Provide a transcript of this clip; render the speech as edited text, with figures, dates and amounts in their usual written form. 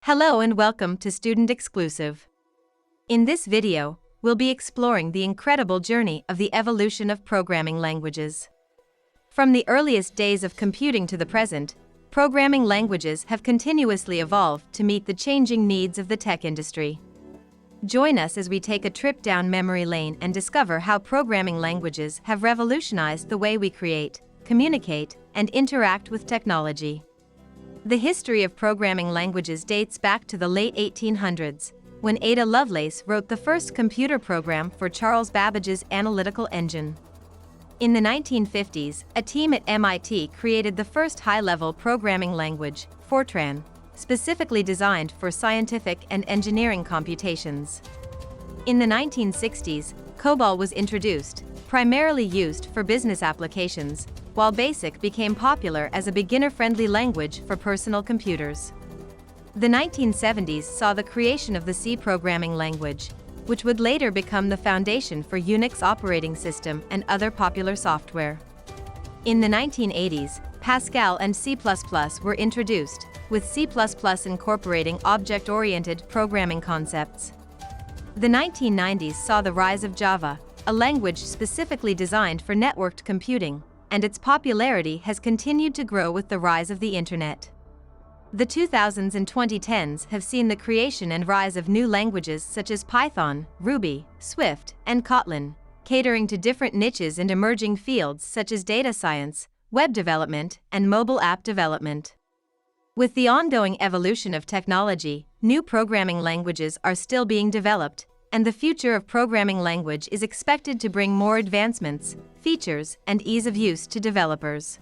Hello and welcome to Student Exclusive. In this video, we'll be exploring the incredible journey of the evolution of programming languages. From the earliest days of computing to the present, programming languages have continuously evolved to meet the changing needs of the tech industry. Join us as we take a trip down memory lane and discover how programming languages have revolutionized the way we create, communicate, and interact with technology. The history of programming languages dates back to the late 1800s, when Ada Lovelace wrote the first computer program for Charles Babbage's analytical engine. In the 1950s, a team at MIT created the first high-level programming language, Fortran, specifically designed for scientific and engineering computations. In the 1960s, Cobalt was introduced, primarily used for business applications, while BASIC became popular as a beginner-friendly language for personal computers. The 1970s saw the creation of the C programming language, which would later become the foundation for Unix operating system and other popular software. In the 1980s, Pascal and C++ were introduced, with C++ incorporating object-oriented programming concepts. The 1990s saw the rise of Java, a language specifically designed for networked computing, and its popularity has continued to grow with the rise of the Internet. The 2000s and 2010s have seen the creation and rise of new languages such as Python, Ruby, Swift, and Kotlin, catering to different niches and emerging fields such as data science, web development, and mobile app development. With the ongoing evolution of technology, new programming languages are still being developed, and the future of programming language is expected to bring more advancements, features, and ease of use to developers.